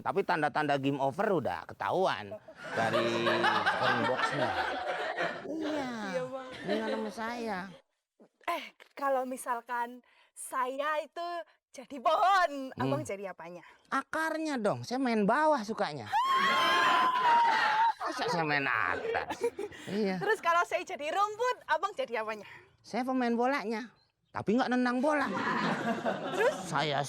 Tapi tanda-tanda game over udah ketahuan dari scoring box-nya. Iya. Iya, Bang. Dengan sama saya. Kalau misalkan saya itu jadi pohon, Abang jadi apanya? Akarnya dong, saya main bawah sukanya. Masa saya main atas? Iya. Terus kalau saya jadi rumput, Abang jadi apanya? Saya pemain bolanya, tapi nggak nendang bola. Terus? Saya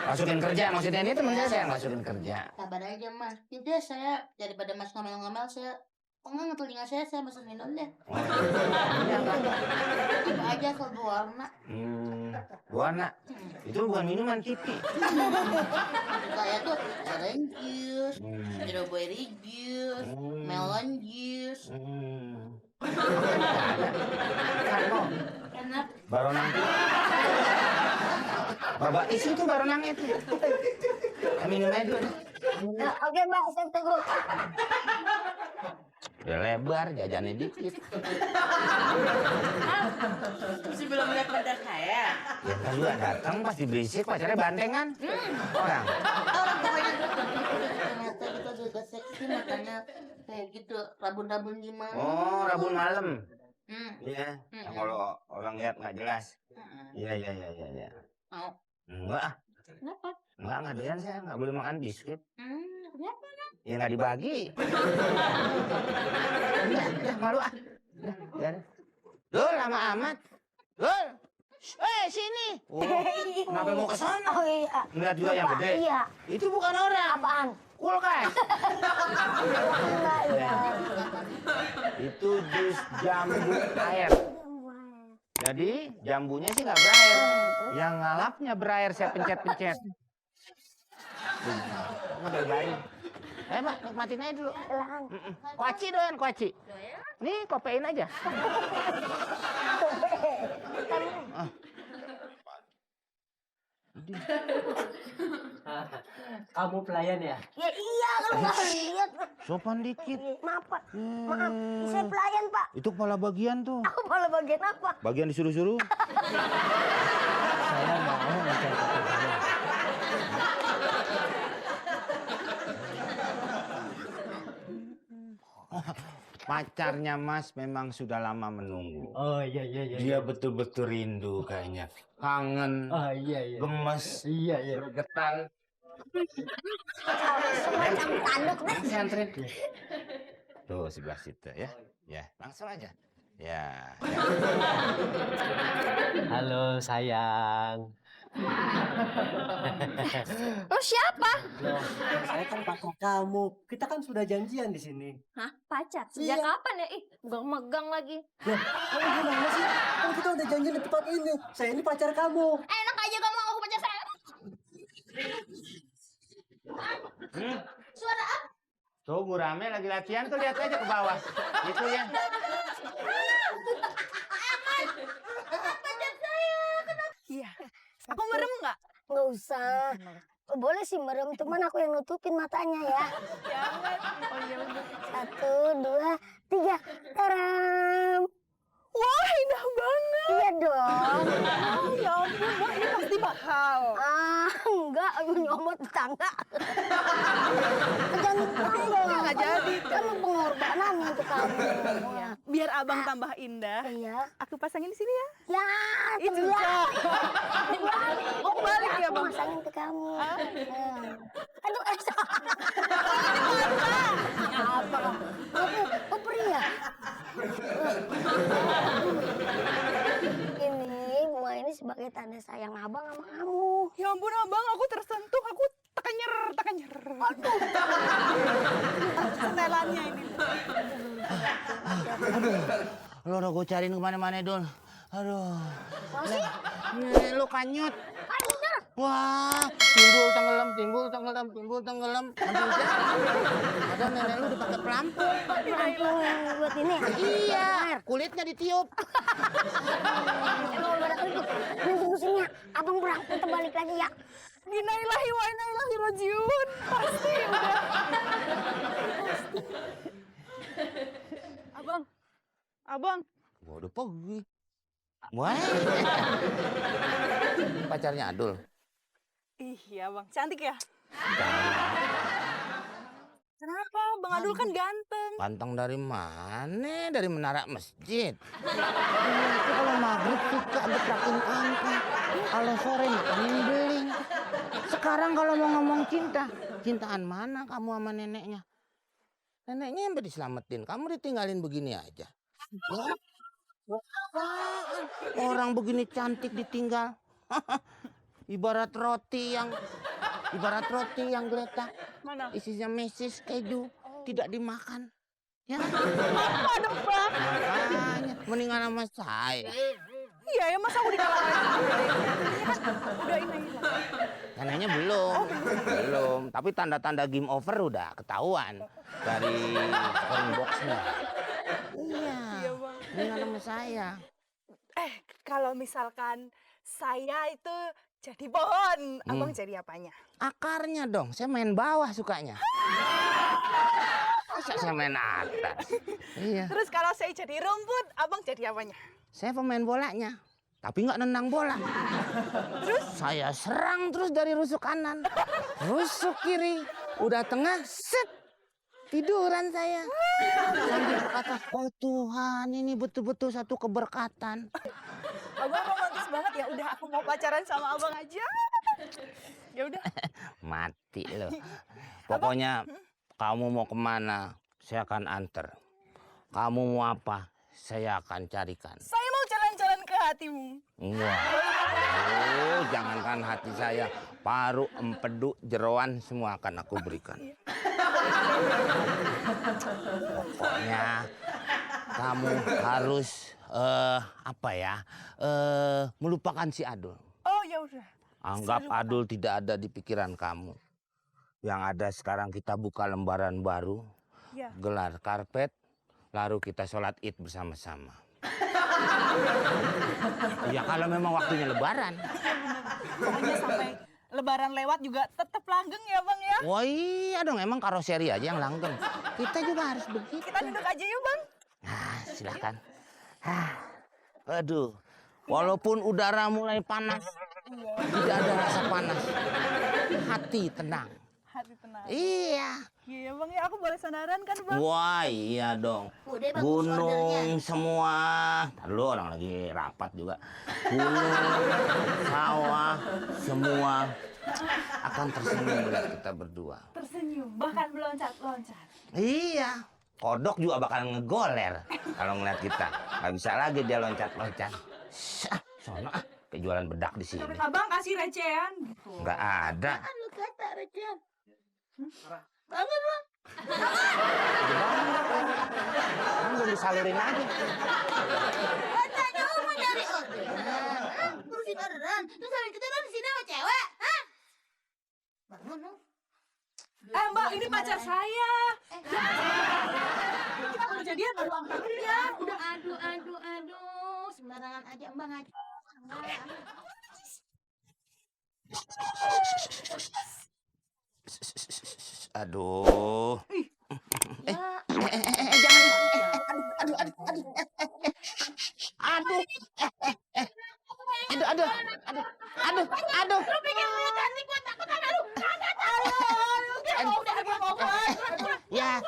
masukin kerja, maksudnya ini temen saya masukin kerja. Sabar aja mas, itu ya saya daripada mas ngomel-ngomel saya pengen telinga saya masuk minum deh. Coba aja asal berwarna. Warna itu bukan minuman kipi. Saya tuh orange juice, strawberry juice, melon juice. Enak. Baronang itu. Bapak isi itu baronang itu. Minum aja dulu. Oke mbak, saya tunggu. Udah lebar, jajannya dikit. Masih belum lihat pacar saya. Ya kan juga datang pasti berisik, pacarnya bantengan. Orang. Orang pokoknya ternyata kita juga seksi makanya kayak gitu rabun-rabun gimana. Oh, Rabu malam. Iya. Hmm. Kalau orang lihat nggak jelas. Iya. Mau? Enggak ah. Kenapa? Enggak doyan saya, nggak boleh makan biskuit. Kenapa? Ya nggak dibagi. Ya, malu ah. Ya. Dul, lama amat. Dul. Sini. Oh, kenapa mau ke sana? Oh iya. Lihat juga yang gede. Iya. Itu bukan orang. Apaan? Kulkas. Enggak ya. Itu jus jambu air. Jadi jambunya sih nggak berair. Yang ngalapnya berair, saya pencet-pencet. Udah baik. Mbak, nikmatin aja dulu. Kuaci doyan, kuaci. Nih, kopein aja. Kamu pelayan ya? Ya iya kalau nggak lihat. Sopan dikit. Maaf Pak. Maaf. Saya pelayan Pak. Itu kepala bagian tuh. Aku malah bagian apa? Bagian disuruh-suruh. Saya mau ngecek kopi kamu. Pacarnya Mas memang sudah lama menunggu. Oh iya. Dia betul-betul rindu kayaknya. Kangen, Oh iya. gemes, Iya. bergetar. Semacam tanduk deh. Saya anterin. Tuh sebelah situ ya. Ya, langsung aja. Ya. Halo sayang. Lo siapa? Loh, saya kan pacar kamu. Kita kan sudah janjian di sini. Hah? Pacar? Sejak Iya. kapan ya? Ih, megang lagi. Loh, kamu gimana sih? Kan kita udah janjian di tempat ini. Saya ini pacar kamu. Enak aja kamu ngaku pacar saya. Suara apa? Tuh Bu Rame lagi latihan tuh, lihat aja ke bawah. Itu ya. Pacar saya. Iya. Aku merem nggak? Nggak usah. Boleh sih merem, cuman aku yang nutupin matanya ya. Jangan. Oh iya udah. 1, 2, 3. Taram. Wah, indah banget. Iya dong. Oh ya ampun, Bang, ini pasti mahal. Enggak, aku nyomot tetangga. Jangan Nggak jadi. Kamu pengorbanan untuk kamu. Iya. Biar abang tambah indah, Iya. aku pasangin di sini ya. Ya, Itu terbalik. Oh, balik ya, Aku Bang. masangin ke kamu. Aduh, apa? Aku pria. Ini bunga ini sebagai tanda sayang abang sama kamu. Ya ampun, abang, aku tersentuh. Aku tekenyer. Aduh. Setelannya ini. Lo udah gue cariin kemana-mana, Dul. Aduh. Masih? Nih, lu kanyut. Wah, timbul tenggelam. Nanti ada nenek lu dipakai pelampung. Pelampung yang buat ini ya? Iya, kulitnya ditiup. Kalau ada keriput, tunggu sini ya. Abang pulang, kita balik lagi ya. Innalillahi wa inna ilaihi rajiun. Pasti udah. Abang. Gua udah pergi. Wah. Pacarnya Adul. Iya bang, cantik ya? Kenapa? Bang Adul kan ganteng. Ganteng dari mana? Dari menara masjid. Itu kalau maghrib suka betrakin angka. Kalau sore makan beling. Sekarang kalau mau ngomong cinta, cintaan mana kamu sama neneknya? Neneknya yang diselamatin, kamu ditinggalin begini aja. Ya? Apaan? Orang begini cantik ditinggal. Ibarat roti yang geletak. Mana? Isinya mesis keju, tidak dimakan. Ya. Aduh bang. Makanya mendingan sama saya. Iya ya, masa aku dikalahkan? Udah ini. Neneknya belum. Tapi tanda-tanda game over udah ketahuan dari scoring boxnya. Iya. Bang. Mendingan sama saya. Kalau misalkan saya itu jadi pohon, abang jadi apanya? Akarnya dong, saya main bawah sukanya. Masa saya main atas? Iya. Terus kalau saya jadi rumput, abang jadi apanya? Saya pemain bolanya, tapi nggak nendang bola. Terus saya serang terus dari rusuk kanan, rusuk kiri, udah tengah, set. Tiduran saya. Sambil berkata, oh Tuhan ini betul-betul satu keberkatan. Abang romantis banget ya. Udah aku mau pacaran sama abang aja. Ya udah. Mati loh. Pokoknya kamu mau kemana, saya akan anter. Kamu mau apa, saya akan carikan. Saya mau jalan-jalan ke hatimu. Wah, jangankan hati saya, paru, empedu, jeroan semua akan aku berikan. Pokoknya kamu harus melupakan si Adul. Oh ya udah. Anggap Adul tidak ada di pikiran kamu. Yang ada sekarang kita buka lembaran baru, Ya. gelar karpet, lalu kita sholat Id bersama-sama. Ya kalau memang waktunya lebaran. Pokoknya sampai lebaran lewat juga tetap langgeng ya bang ya. Wah iya dong, emang karoseri aja yang langgeng. Kita juga harus begitu. Kita duduk aja yuk bang. Nah, silakan. Aduh, walaupun udara mulai panas, tidak ada rasa panas. Hati tenang. Hati tenang. Iya. Iya bang ya, aku boleh sandaran kan bang? Wah iya dong. Udah bagus Gunung semua. Ntar dulu orang lagi rapat juga. Gunung, sawah, semua akan tersenyum melihat kita berdua. Tersenyum, bahkan meloncat-loncat. Iya. Kodok juga bakal ngegoler kalau ngeliat kita. Gak bisa lagi dia loncat-loncat. Sono kejualan bedak di sini. Abang kasih recehan gitu. Nggak ada. Kan lu kata Rejan. Banget bang. Kan belum disalurin aja. Katanya lu mau nyari orderan. Urusin orderan. Terus hari kita di sini sama cewek. Hah? Bangun lu. Mbak, ini pacar saya. Kita mau jadian baru angkat ya. Udah aduh. Sembarangan aja Mbak aja. Aduh. Aduh. Lu pikir lu cantik gua takut sama lu.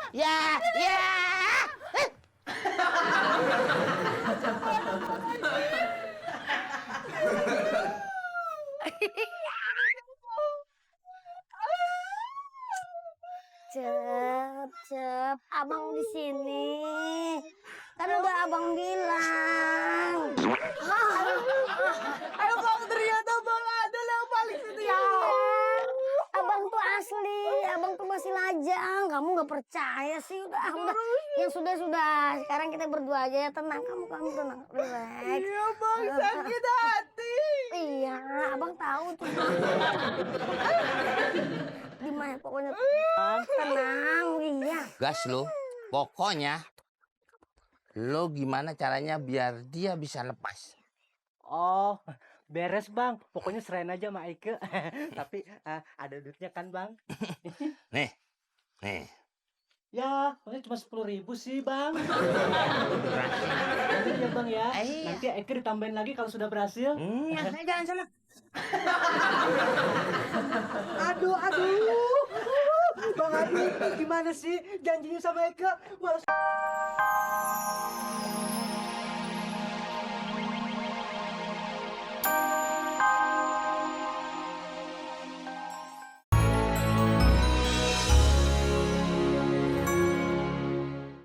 Ya. Cep, abang di sini. Kan udah abang bilang. Ayo bang, ternyata bang Adul yang paling setia. Abang tuh asli, abang tuh masih lajang. Kamu nggak percaya sih? Udah. Yang sudah. Sekarang kita berdua aja ya, tenang. Kamu tenang, relax. Iya bang, sakit hati. Iya, abang tahu tuh. Gimana pokoknya tenang, iya. Gas lo. Pokoknya lo gimana caranya biar dia bisa lepas? Oh, beres bang. Pokoknya serahin aja sama Ike. Tapi ada duitnya kan bang? Nih. Ya, paling cuma 10.000 sih, Bang. Nanti ya, Bang ya. Iya. Nanti Eke ditambahin lagi kalau sudah berhasil. Saya jalan sana. Aduh. Bang Adi, gimana sih janjinya sama Eke? Malah